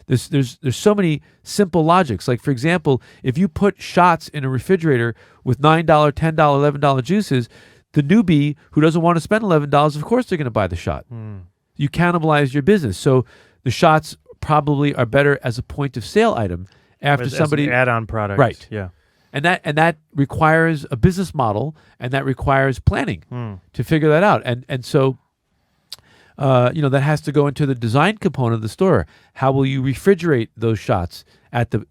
There's so many simple logics. Like, for example, if you put shots in a refrigerator with $9, $10, $11 juices, the newbie who doesn't want to spend $11, of course they're going to buy the shot. You cannibalize your business. So the shots probably are better as a point of sale item after somebody as an add-on product. Right. Yeah. And that requires a business model, and that requires planning to figure that out. And so that has to go into the design component of the store. How will you refrigerate those shots at the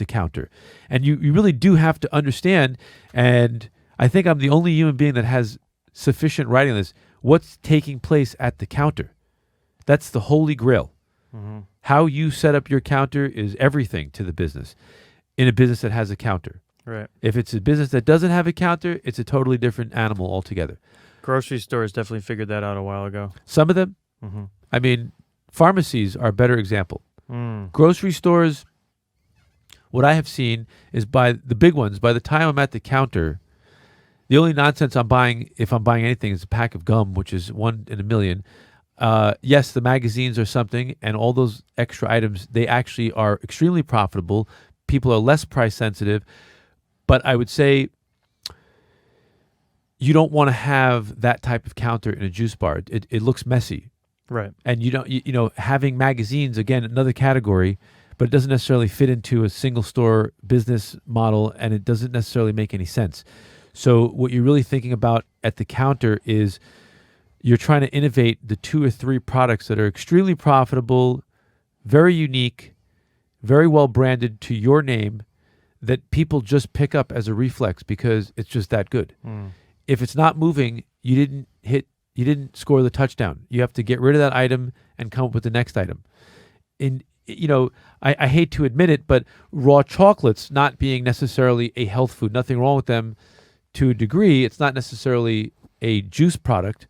counter? And you really do have to understand, and I think I'm the only human being that has sufficient writing on this, what's taking place at the counter. That's the holy grail. How you set up your counter is everything to the business, in a business that has a counter. Right. If it's a business that doesn't have a counter, it's a totally different animal altogether. Grocery stores definitely figured that out a while ago. Some of them. I mean, pharmacies are a better example. Grocery stores, what I have seen is, by the big ones, by the time I'm at the counter, the only nonsense I'm buying, if I'm buying anything, is a pack of gum, which is 1 in a million. Yes, the magazines are something, and all those extra items, they actually are extremely profitable. People are less price sensitive. But I would say you don't want to have that type of counter in a juice bar. It looks messy. Right. And having magazines, again, another category, but it doesn't necessarily fit into a single store business model, and it doesn't necessarily make any sense. So what you're really thinking about at the counter is you're trying to innovate the 2 or 3 products that are extremely profitable, very unique, very well branded to your name, that people just pick up as a reflex because it's just that good. If it's not moving, you didn't score the touchdown. You have to get rid of that item and come up with the next item. I hate to admit it, but raw chocolates not being necessarily a health food, nothing wrong with them to a degree. It's not necessarily a juice product,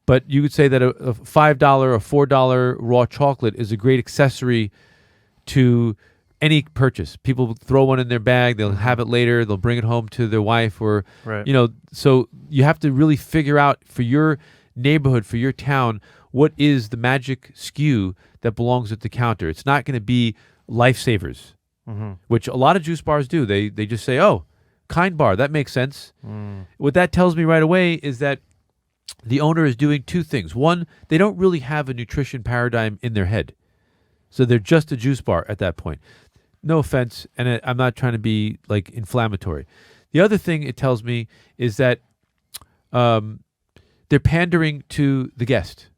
but you could say that a $5 or $4 raw chocolate is a great accessory to any purchase. People throw one in their bag, they'll have it later, they'll bring it home to their wife, or right. So you have to really figure out for your neighborhood, for your town, what is the magic SKU that belongs at the counter. It's not going to be lifesavers, which a lot of juice bars do. They just say, oh, Kind Bar, that makes sense. What that tells me right away is that the owner is doing 2 things. One, they don't really have a nutrition paradigm in their head. So they're just a juice bar at that point. No offense, and I'm not trying to be like inflammatory. The other thing it tells me is that they're pandering to the guest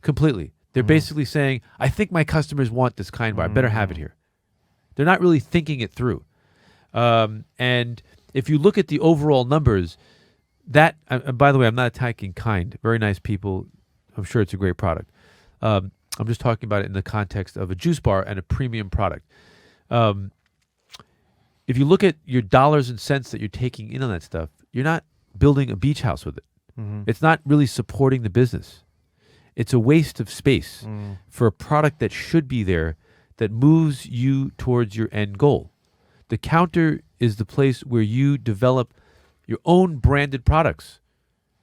completely. They're basically saying, I think my customers want this Kind Bar. I better have it here. They're not really thinking it through. And if you look at the overall numbers, that, by the way, I'm not attacking Kind. Very nice people. I'm sure it's a great product. I'm just talking about it in the context of a juice bar and a premium product. If you look at your dollars and cents that you're taking in on that stuff, you're not building a beach house with it. It's not really supporting the business. It's a waste of space for a product that should be there that moves you towards your end goal. The counter is the place where you develop your own branded products.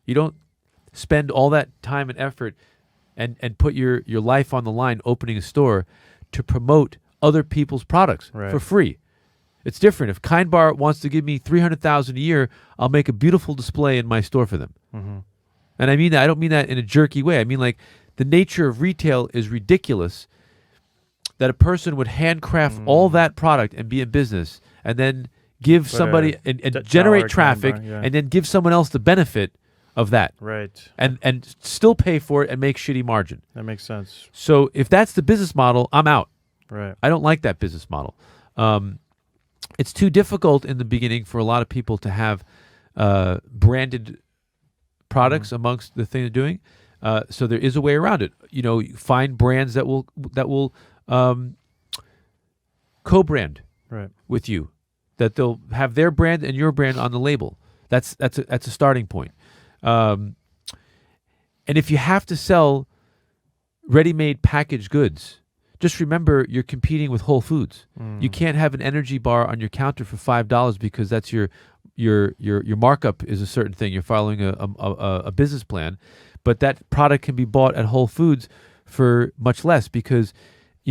You don't spend all that time and effort and put your life on the line opening a store to promote other people's products for free. It's different. If Kind Bar wants to give me $300,000 a year, I'll make a beautiful display in my store for them. And I mean that. I don't mean that in a jerky way. I mean, like, the nature of retail is ridiculous, that a person would handcraft all that product and be in business and then give somebody and generate traffic and then give someone else the benefit of that. Right. And still pay for it and make shitty margin. That makes sense. So if that's the business model, I'm out. Right. I don't like that business model. It's too difficult in the beginning for a lot of people to have branded products amongst the thing they're doing. So there is a way around it. Find brands that will co-brand with you, that they'll have their brand and your brand on the label. That's a starting point. And if you have to sell ready-made packaged goods, just remember you're competing with Whole Foods. You can't have an energy bar on your counter for $5 because that's your markup is a certain thing. You're following a business plan, but that product can be bought at Whole Foods for much less because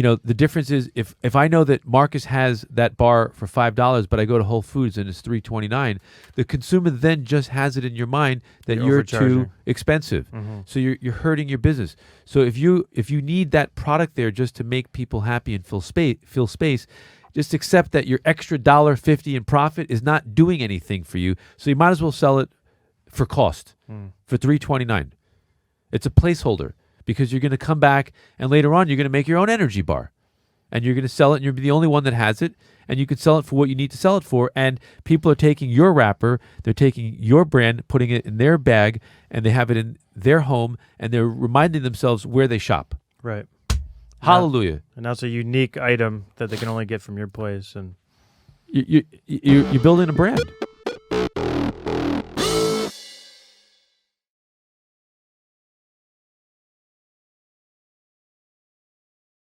the difference is if I know that Marcus has that bar for $5, but I go to Whole Foods and it's $3.29, the consumer then just has it in your mind that you're too overcharging. expensive. So you're hurting your business. So if you need that product there just to make people happy and fill space, just accept that your extra $1.50 in profit is not doing anything for you. So you might as well sell it for cost for $3.29. It's a placeholder. Because you're going to come back and later on you're going to make your own energy bar. And you're going to sell it and you're the only one that has it. And you can sell it for what you need to sell it for. And people are taking your wrapper, they're taking your brand, putting it in their bag, and they have it in their home, and they're reminding themselves where they shop. Right. Hallelujah. And that's a unique item that they can only get from your place. And You're building a brand.